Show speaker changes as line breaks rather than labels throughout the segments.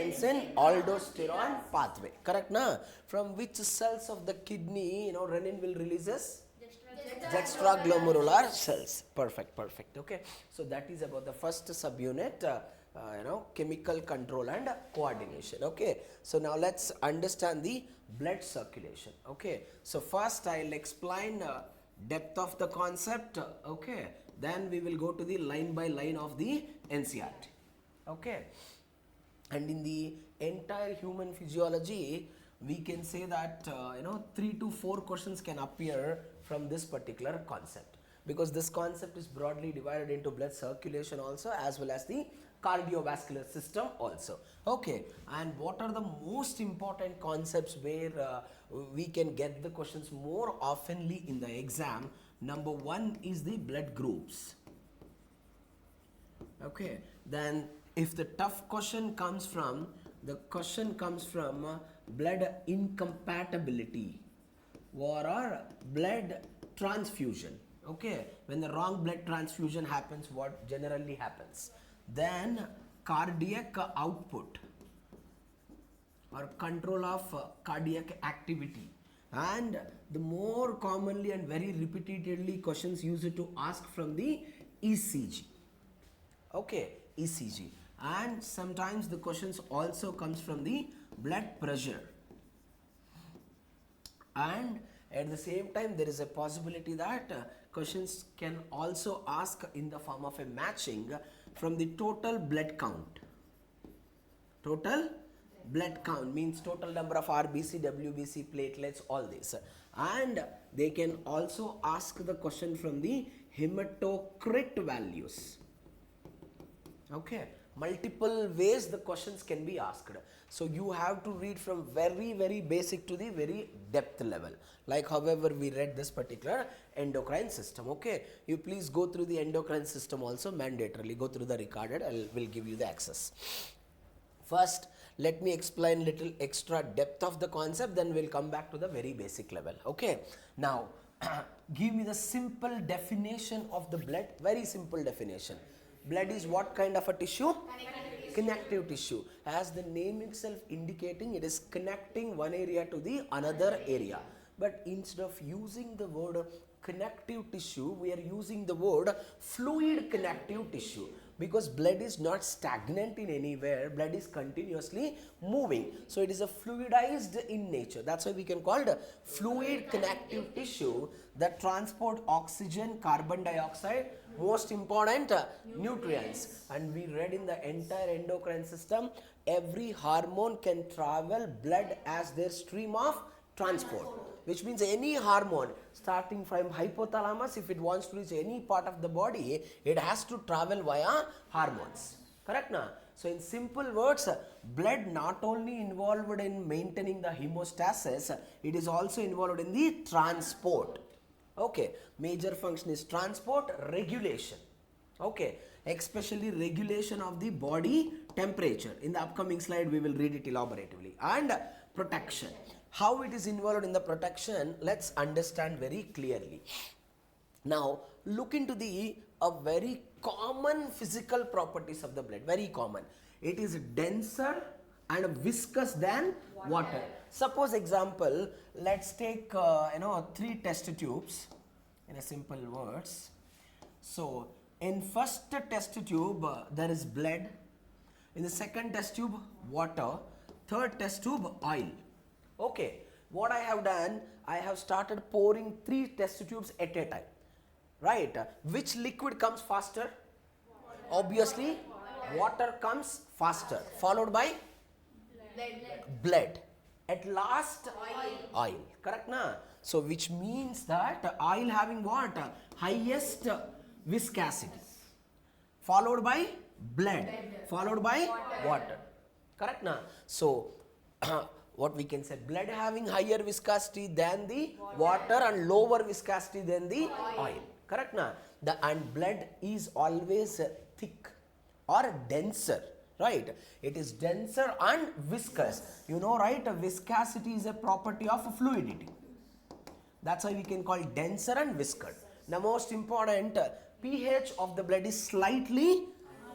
angiotensin aldosterone pathway. Correct, na? From which cells of the kidney, renin will releases? Juxtaglomerular cells. Perfect. Okay. So that is about the first subunit, chemical control and coordination. Okay. So now let's understand the blood circulation. Okay. So first I'll explain depth of the concept. Okay. Then we will go to the line by line of the NCERT. Okay. And in the entire human physiology, we can say that 3 to 4 questions can appear from this particular concept, because this concept is broadly divided into blood circulation also, as well as the cardiovascular system also. Okay, and what are the most important concepts where we can get the questions more oftenly in the exam? Number 1 is the blood groups. Okay, then if the tough question comes from, blood incompatibility or blood transfusion. Okay, when the wrong blood transfusion happens, what generally happens? Then cardiac output or control of cardiac activity. And the more commonly and very repeatedly questions used to ask from the ECG. Okay, ECG. And sometimes the questions also comes from the blood pressure. And at the same time, there is a possibility that questions can also ask in the form of a matching from the total blood count. Total blood count means total number of RBC, WBC, platelets, all this. And they can also ask the question from the hematocrit values. Okay, multiple ways the questions can be asked. So you have to read from very, very basic to the very depth level, like however we read this particular endocrine system. Okay, you please go through the endocrine system also mandatorily. Go through the recorded. Will give you the access. First, let me explain little extra depth of the concept, then we'll come back to the very basic level. Okay, now give me the simple definition of the blood. Very simple definition. Blood is what kind of a tissue? Connective tissue. As the name itself indicating, it is connecting one area to the another area. But instead of using the word connective tissue, we are using the word fluid connective tissue, because blood is not stagnant in anywhere. Blood is continuously moving. So it is a fluidized in nature. That's why we can call it fluid connective tissue that transport oxygen, carbon dioxide, most important nutrients. And we read in the entire endocrine system, every hormone can travel blood as their stream of transport, which means any hormone starting from hypothalamus, if it wants to reach any part of the body, it has to travel via hormones. Correct na? So in simple words, blood not only involved in maintaining the hemostasis, it is also involved in the transport. Okay, major function is transport, regulation. Okay, especially regulation of the body temperature. In the upcoming slide, we will read it elaboratively. And protection. How it is involved in the protection, let's understand very clearly. Now, look into the very common physical properties of the blood. Very common. It is denser and viscous than water. Suppose example, let's take 3 test tubes in a simple words. So in first test tube there is blood, in the second test tube water, third test tube oil. Okay, what I have done, I have started pouring 3 test tubes at a time. Right? Which liquid comes faster? Obviously water comes faster, followed by blood. At last oil. Correct na? So which means that oil having what? Highest viscosity, followed by blood, followed by water. Correct na? So what we can say, blood having higher viscosity than the water and lower viscosity than the oil. Correct na? And blood is always thick or denser. Right? It is denser and viscous. You know, right? Viscosity is a property of fluidity. That's why we can call it denser and viscous. The most important, pH of the blood is slightly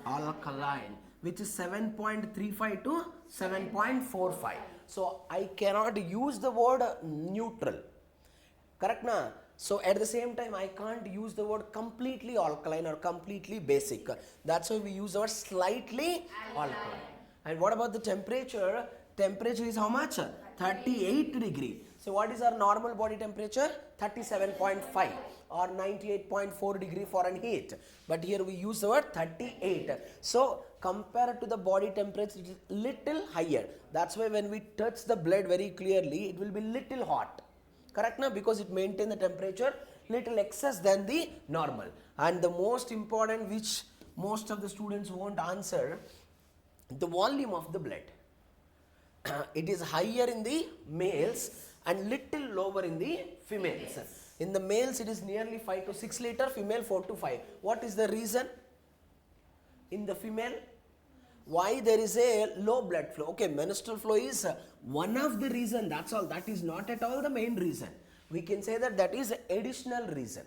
alkaline. which is 7.35 to 7.45. So I cannot use the word neutral. Correct na? So at the same time I can't use the word completely alkaline or completely basic. That's why we use the word slightly alkaline. And what about the temperature? Temperature is how much? 38 degree. So what is our normal body temperature? 37.5 or 98.4 degree Fahrenheit. But here we use the word 38. So compared to the body temperature, it is little higher. That's why when we touch the blood very clearly, it will be little hot. Correct now? Because it maintains the temperature little excess than the normal. And the most important, which most of the students won't answer, the volume of the blood. It is higher in the males and little lower in the females. In the males it is nearly 5 to 6 liter, female 4 to 5. What is the reason? In the female, why there is a low blood flow? Okay, menstrual flow is one of the reason, that's all. That is not at all the main reason. We can say that that is additional reason.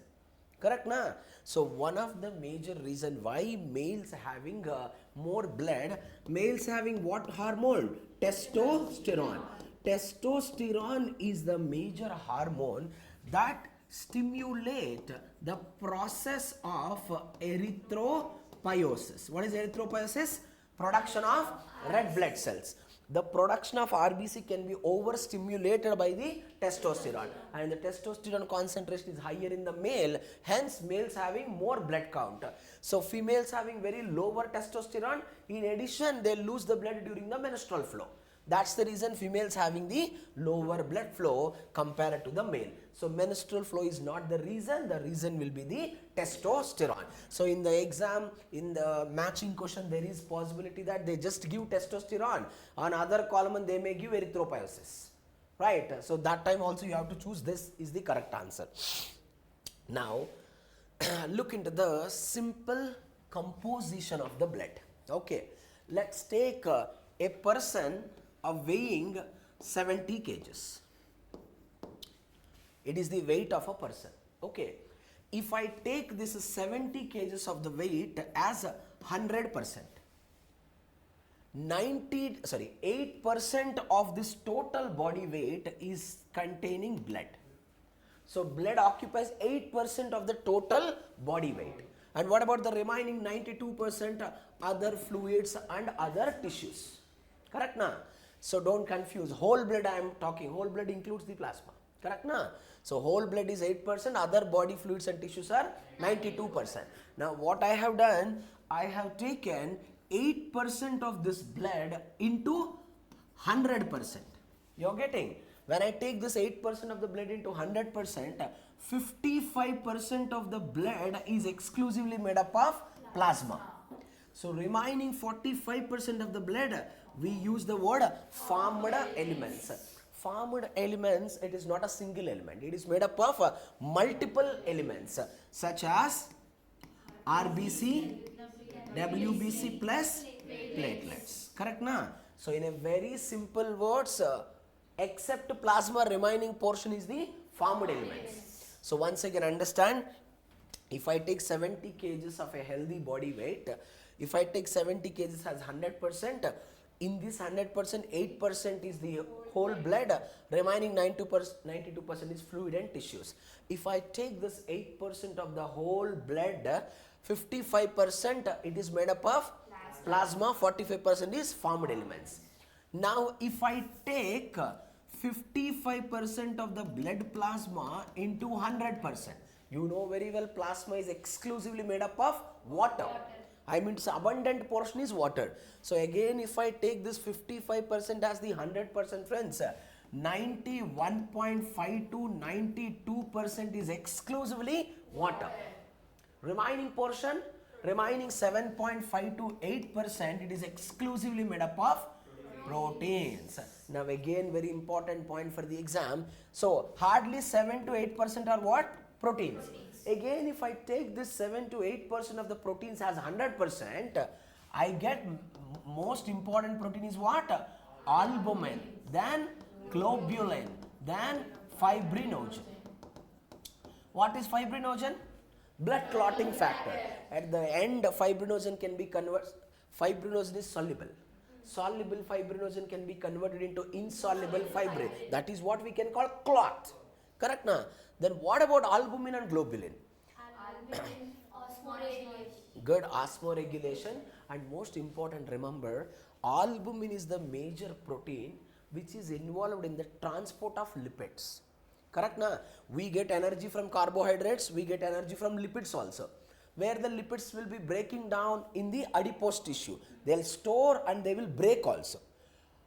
Correct na? So one of the major reason why males having more blood, males having what hormone? Testosterone. Testosterone is the major hormone that stimulate the process of erythropoiesis. What is erythropoiesis? Production of red blood cells. The production of RBC can be overstimulated by the testosterone, and the testosterone concentration is higher in the male, hence males having more blood count. So females having very lower testosterone, in addition they lose the blood during the menstrual flow. That's the reason females having the lower blood flow compared to the male. So menstrual flow is not the reason will be the testosterone. So in the exam, in the matching question, there is possibility that they just give testosterone. On other column they may give erythropoiesis. Right? So that time also you have to choose this is the correct answer. Now look into the simple composition of the blood. Okay, let's take a person of weighing 70 kgs. It is the weight of a person. Okay, if I take this 70 kgs of the weight as 100%, 8% of this total body weight is containing blood. So blood occupies 8% of the total body weight. And what about the remaining 92% other fluids and other tissues? Correct na? So don't confuse. Whole blood I am talking. Whole blood includes the plasma. Correct na? So whole blood is 8%. Other body fluids and tissues are 92%. Now what I have done, I have taken 8% of this blood into 100%. You're getting? When I take this 8% of the blood into 100%, 55% of the blood is exclusively made up of plasma. So remaining 45% of the blood, we use the word formed elements. Formed elements, it is not a single element. It is made up of multiple elements such as RBC, WBC plus platelets. Correct na? So in a very simple words, except plasma, remaining portion is the formed elements. So once again understand, if I take 70 kgs of a healthy body weight, if I take 70 kgs as 100%, in this 100%, 8% is the whole blood, remaining 92% is fluid and tissues. If I take this 8% of the whole blood, 55% it is made up of plasma, 45% is formed elements. Now if I take 55% of the blood plasma into 100%, you know very well plasma is exclusively made up of water. I mean, its abundant portion is water. So again, if I take this 55% as the 100%, friends, 91.5 to 92% is exclusively water. Remaining portion, remaining 7.5 to 8%, it is exclusively made up of proteins. Now again, very important point for the exam. So hardly 7 to 8% are what? Proteins. Again, if I take this 7 to 8% of the proteins as 100%, I get most important protein is what? Albumin, then globulin, then fibrinogen. What is fibrinogen? Blood clotting factor. At the end, fibrinogen can be converted. Fibrinogen is soluble. Soluble fibrinogen can be converted into insoluble fibrin. That is what we can call clot. Correct na? Then what about albumin and globulin?
Albumin, osmoregulation.
Good, osmoregulation. And most important, remember, albumin is the major protein which is involved in the transport of lipids. Correct na? We get energy from carbohydrates, we get energy from lipids also, where the lipids will be breaking down in the adipose tissue. They'll store and they will break also.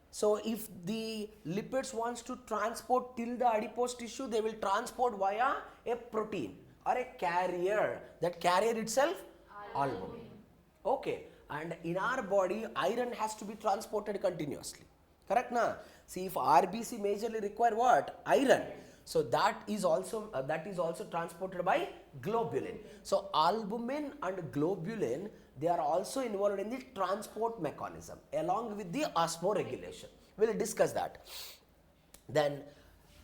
So if the lipids wants to transport till the adipose tissue, they will transport via a protein or a carrier. That carrier itself, albumin. Okay, and in our body, iron has to be transported continuously. Correct na? See, if RBC majorly require what? Iron. So that is also transported by globulin. So albumin and globulin, they are also involved in the transport mechanism along with the osmoregulation. We'll discuss that. Then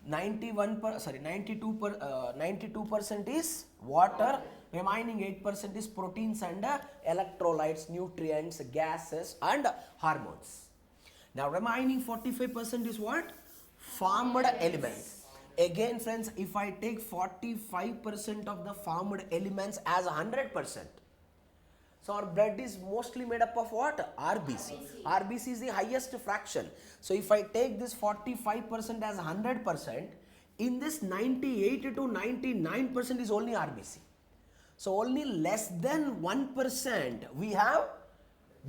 92% is water, remaining 8% is proteins and electrolytes, nutrients, gases and hormones. Now remaining 45% is what? Formed elements. Again friends, if I take 45% of the formed elements as 100%, so our blood is mostly made up of what? RBC. RBC is the highest fraction. So if I take this 45% as 100%, in this 98 to 99% is only RBC. So only less than 1% we have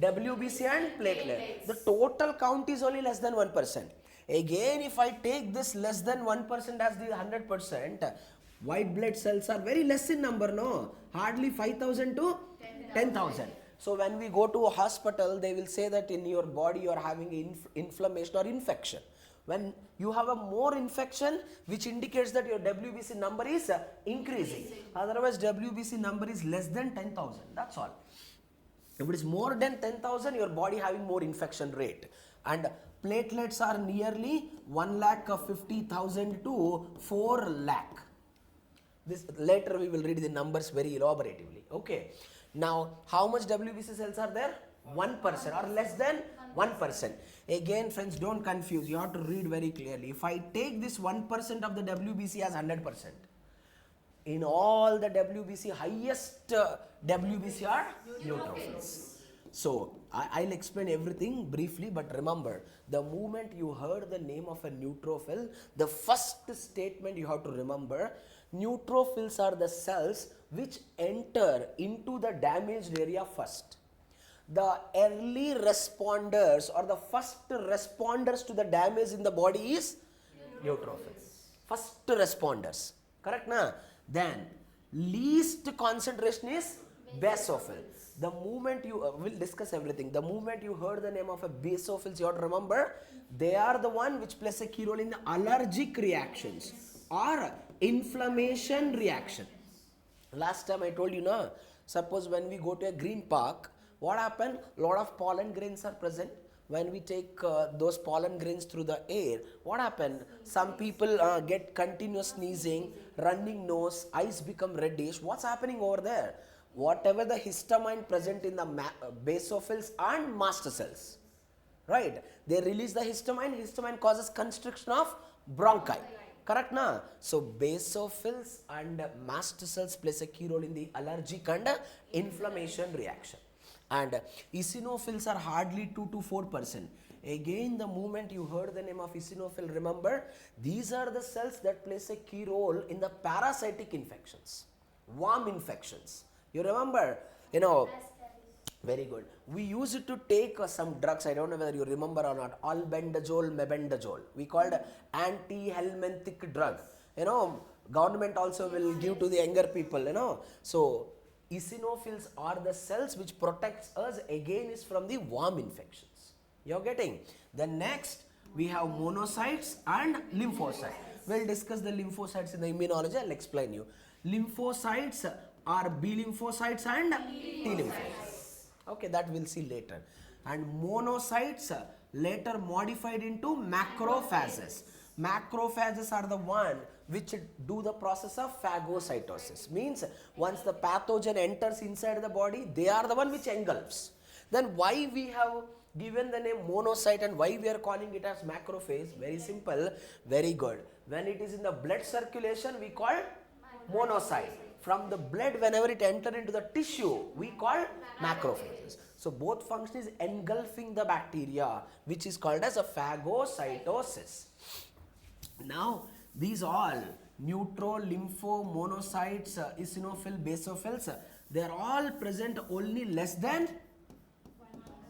WBC and platelet. The total count is only less than 1%. Again, if I take this less than 1% as the 100%, white blood cells are very less in number, no? Hardly 5,000 to 10,000. So when we go to a hospital, they will say that in your body you are having inflammation or infection. When you have a more infection, which indicates that your WBC number is increasing. Otherwise, WBC number is less than 10,000. That's all. If it is more than 10,000, your body having more infection rate. And platelets are nearly 1,50,000 to 4 lakh. This later we will read the numbers very elaboratively. Okay. Now, how much WBC cells are there? 1% or less than 1%. Again, friends, don't confuse. You have to read very clearly. If I take this 1% of the WBC as 100%, in all the WBC, highest WBC are neutrophils. So, I'll explain everything briefly, but remember, the moment you heard the name of a neutrophil, the first statement you have to remember, neutrophils are the cells which enter into the damaged area first. The early responders or the first responders to the damage in the body is neutrophils. First responders. Correct na? Then least concentration is basophil. The moment you will discuss everything. The moment you heard the name of a basophils, you have to remember they are the one which plays a key role in the allergic reactions or inflammation reaction. Last time I told you, na, suppose when we go to a green park, what happened? Lot of pollen grains are present. When we take those pollen grains through the air, what happened? Some people get continuous sneezing, running nose, eyes become reddish. What's happening over there? Whatever the histamine present in the basophils and mast cells, right? They release the histamine. Histamine causes constriction of bronchi. Correct na? So basophils and mast cells plays a key role in the allergic and inflammation reaction. And eosinophils are hardly 2 to 4%. Again, the moment you heard the name of eosinophil, remember, these are the cells that plays a key role in the parasitic infections, worm infections. You remember, very good. We used to take some drugs, I don't know whether you remember or not, albendazole, mebendazole. We called anti-helminthic drug. Government also will give to the younger people, So, eosinophils are the cells which protects us against from the worm infections. You're getting? Then next, we have monocytes and lymphocytes. We'll discuss the lymphocytes in the immunology. I'll explain you. Lymphocytes are B lymphocytes and T lymphocytes. Okay, that we'll see later. And monocytes later modified into macrophages. Macrophages are the one which do the process of phagocytosis. Means once the pathogen enters inside the body, they are the one which engulfs. Then why we have given the name monocyte and why we are calling it as macrophage? Very simple, very good. When it is in the blood circulation, we call monocyte. From the blood, whenever it enter into the tissue, we call macrophages. So both function is engulfing the bacteria, which is called as a phagocytosis. Now these all neutro, lympho, monocytes, eosinophil, basophils, they are all present only less than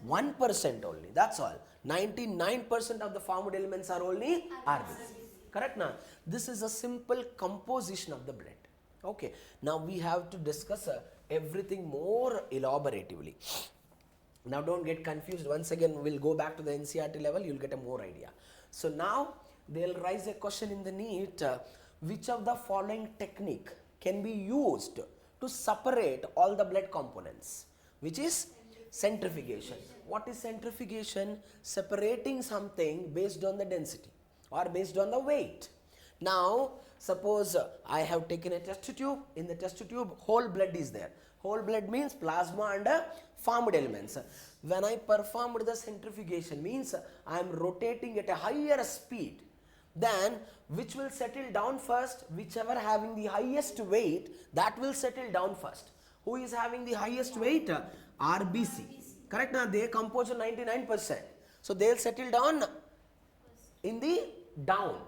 1% only. That's all. 99% of the formed elements are only RBC. Correct now? This is a simple composition of the blood. Okay. Now we have to discuss everything more elaboratively. Now don't get confused. Once again, we'll go back to the NCERT level. You'll get a more idea. So now they'll raise a question in the NEET. Which of the following technique can be used to separate all the blood components? Which is centrifugation. What is centrifugation? Separating something based on the density or based on the weight. Now suppose I have taken a test tube. In the test tube, whole blood is there. Whole blood means plasma and formed elements. When I performed the centrifugation, means I am rotating at a higher speed. Then which will settle down first? Whichever having the highest weight, that will settle down first. Who is having the highest weight? RBC. Correct now? They compose 99%. So they will settle down in the down.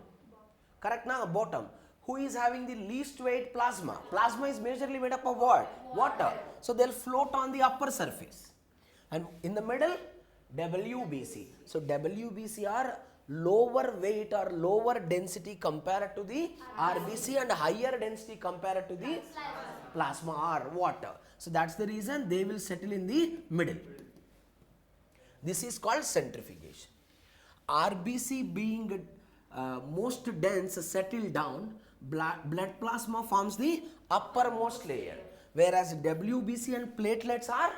Correct now? Bottom. Who is having the least weight? Plasma. Plasma is majorly made up of what? Water. So they will float on the upper surface. And in the middle, WBC. So WBC are lower weight or lower density compared to the RBC and higher density compared to the plasma or water. So that's the reason they will settle in the middle. This is called centrifugation. RBC being most dense, settle down, blood plasma forms the uppermost layer, whereas WBC and platelets are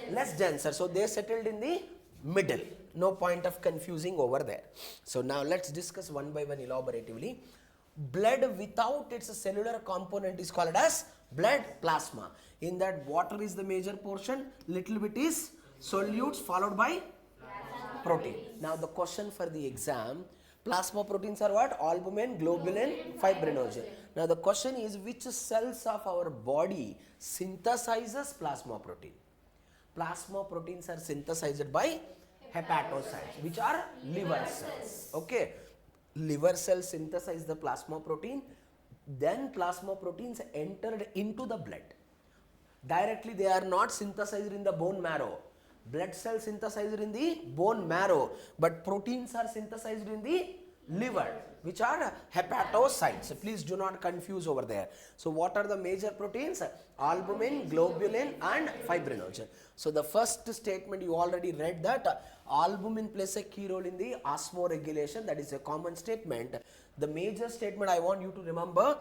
less denser, so they settled in the middle. No point of confusing over there. So now let's discuss one by one elaboratively. Blood without its cellular component is called as blood plasma. In that, water is the major portion, little bit is solutes followed by protein. Now the question for the exam, plasma proteins are what? Albumin, globulin, fibrinogen. Now the question is, which cells of our body synthesizes plasma protein? Plasma proteins are synthesized by hepatocytes, which are liver cells. Okay, liver cells synthesize the plasma protein. Then plasma proteins entered into the blood. Directly they are not synthesized in the bone marrow. Blood cells synthesized in the bone marrow, but proteins are synthesized in the liver, which are hepatocytes. Please do not confuse over there. So what are the major proteins? Albumin, globulin and fibrinogen. So the first statement you already read, that albumin plays a key role in the osmoregulation. That is a common statement. The major statement I want you to remember,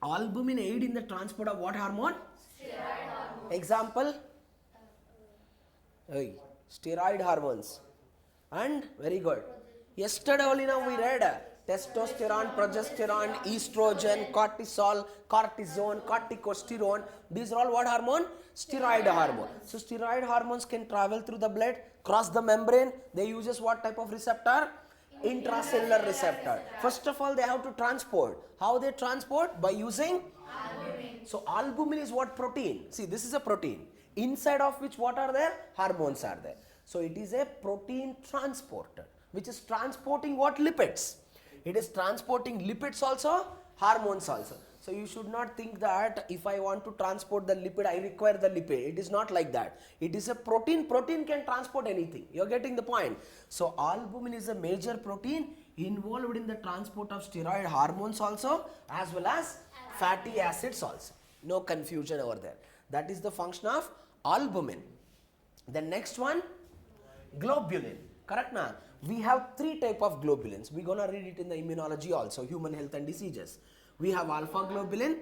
albumin aid in the transport of what hormone?
Steroid hormone.
Example? Steroid hormones. And very good. Yesterday only now we read testosterone, progesterone, estrogen, cortisol, cortisone, corticosterone. These are all what hormone? Steroid hormone. So steroid hormones can travel through the blood, cross the membrane. They uses what type of receptor? Intracellular receptor. First of all, they have to transport. How they transport? By using albumin. So albumin is what? Protein. See, this is a protein. Inside of which what are there? Hormones are there. So it is a protein transporter, which is transporting what? Lipids. It is transporting lipids also, hormones also. So you should not think that if I want to transport the lipid, I require the lipid. It is not like that. It is a protein. Protein can transport anything. You're getting the point. So albumin is a major protein involved in the transport of steroid hormones also, as well as fatty acids also. No confusion over there. That is the function of albumin. The next one, globulin. Correct now? We have three type of globulins. We're gonna read it in the immunology also, human health and diseases. We have alpha globulin,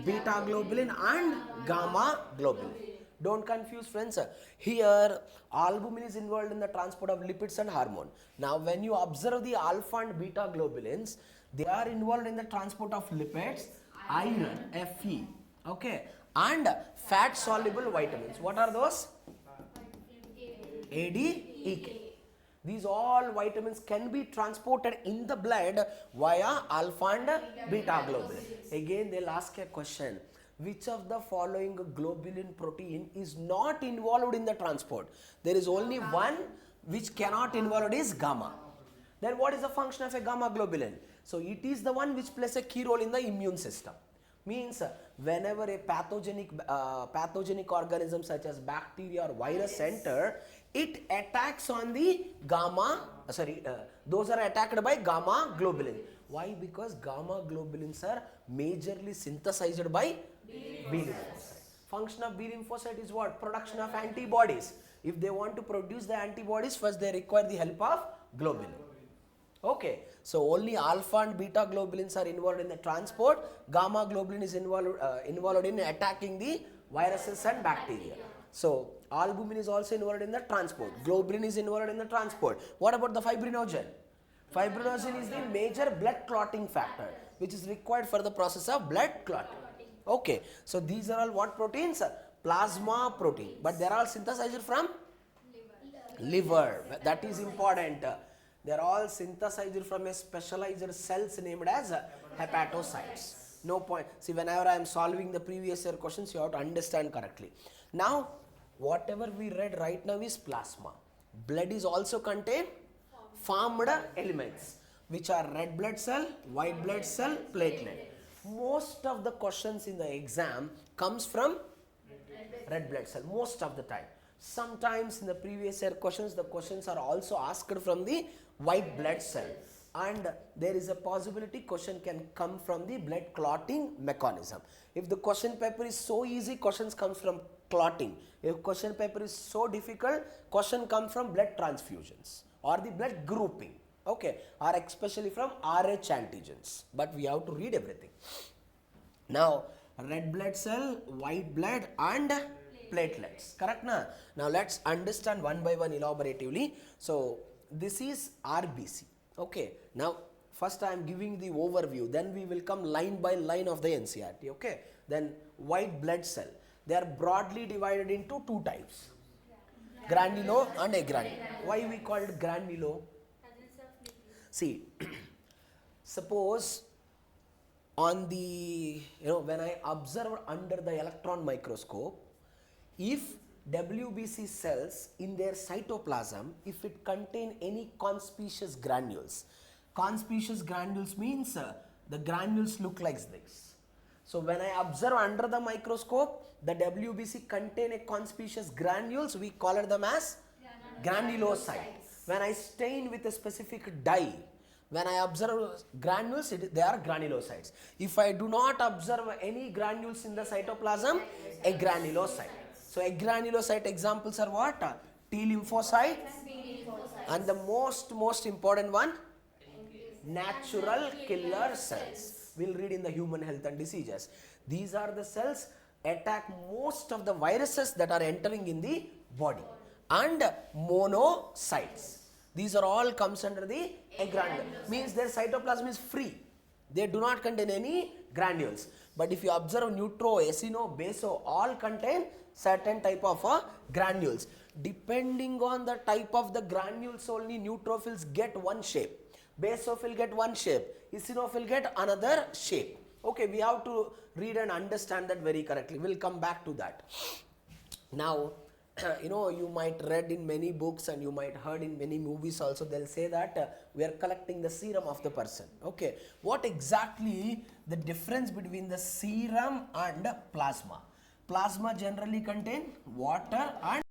beta globulin and gamma globulin. Don't confuse, friends. Here albumin is involved in the transport of lipids and hormone. Now when you observe the alpha and beta globulins, they are involved in the transport of lipids, iron, Fe, okay, and fat soluble vitamins. What are those? ADEK. These all vitamins can be transported in the blood via alpha and beta globulin. Again, they'll ask a question. Which of the following globulin protein is not involved in the transport? There is only one which cannot involve, it is gamma. Then what is the function of a gamma globulin? So it is the one which plays a key role in the immune system. Means whenever a pathogenic organism such as bacteria or virus enter, it attacks on the gamma, those are attacked by gamma globulin. Why? Because gamma globulins are majorly synthesized by B lymphocyte. Function of B lymphocyte is what? Production of antibodies. If they want to produce the antibodies, first they require the help of globulin. Okay, so only alpha and beta globulins are involved in the transport. Gamma globulin is involved in attacking the viruses and bacteria. So albumin is also involved in the transport. Globulin is involved in the transport. What about the fibrinogen? Fibrinogen is the major blood clotting factor which is required for the process of blood clotting. Okay, so these are all what proteins? Plasma protein, but they are all synthesized from liver. That is important. They are all synthesized from a specialized cells named as hepatocytes. No point. See, whenever I am solving the previous year questions, you have to understand correctly. Now, whatever we read right now is plasma. Blood is also contain formed elements, which are red blood cell, white blood cell, platelet. Most of the questions in the exam comes from red blood cell, most of the time. Sometimes in the previous year questions, the questions are also asked from the white blood cell, and there is a possibility question can come from the blood clotting mechanism. If the question paper is so easy, questions comes from clotting. If question paper is so difficult, question comes from blood transfusions or the blood grouping, okay, or especially from RH antigens, but we have to read everything. Now, red blood cell, white blood and platelets, correct na? Now let's understand one by one elaboratively. So this is RBC. Okay, now first I am giving the overview, then we will come line by line of the NCERT. Okay, then white blood cell, they are broadly divided into two types, granulo and agranulo. Why we call it granulo? See, suppose on the, when I observe under the electron microscope, if WBC cells in their cytoplasm, if it contain any conspicuous granules means the granules look like this. So when I observe under the microscope, the WBC contain a conspicuous granules, we call them as granulocytes. When I stain with a specific dye, when I observe granules, they are granulocytes. If I do not observe any granules in the cytoplasm, a granulocyte. So agranulocyte examples are what? T lymphocyte and the most important one, natural killer cells. We'll read in the human health and diseases. These are the cells attack most of the viruses that are entering in the body. And monocytes. These are all comes under the agranular. Means their cytoplasm is free. They do not contain any granules. But if you observe neutro, acino, baso, all contain certain type of granules. Depending on the type of the granules only, neutrophils get one shape, basophil get one shape, eosinophil get another shape. Okay, we have to read and understand that very correctly. We'll come back to that. Now, you might read in many books and you might heard in many movies also, they'll say that we are collecting the serum of the person. Okay, what exactly the difference between the serum and plasma? Plasma generally contain water and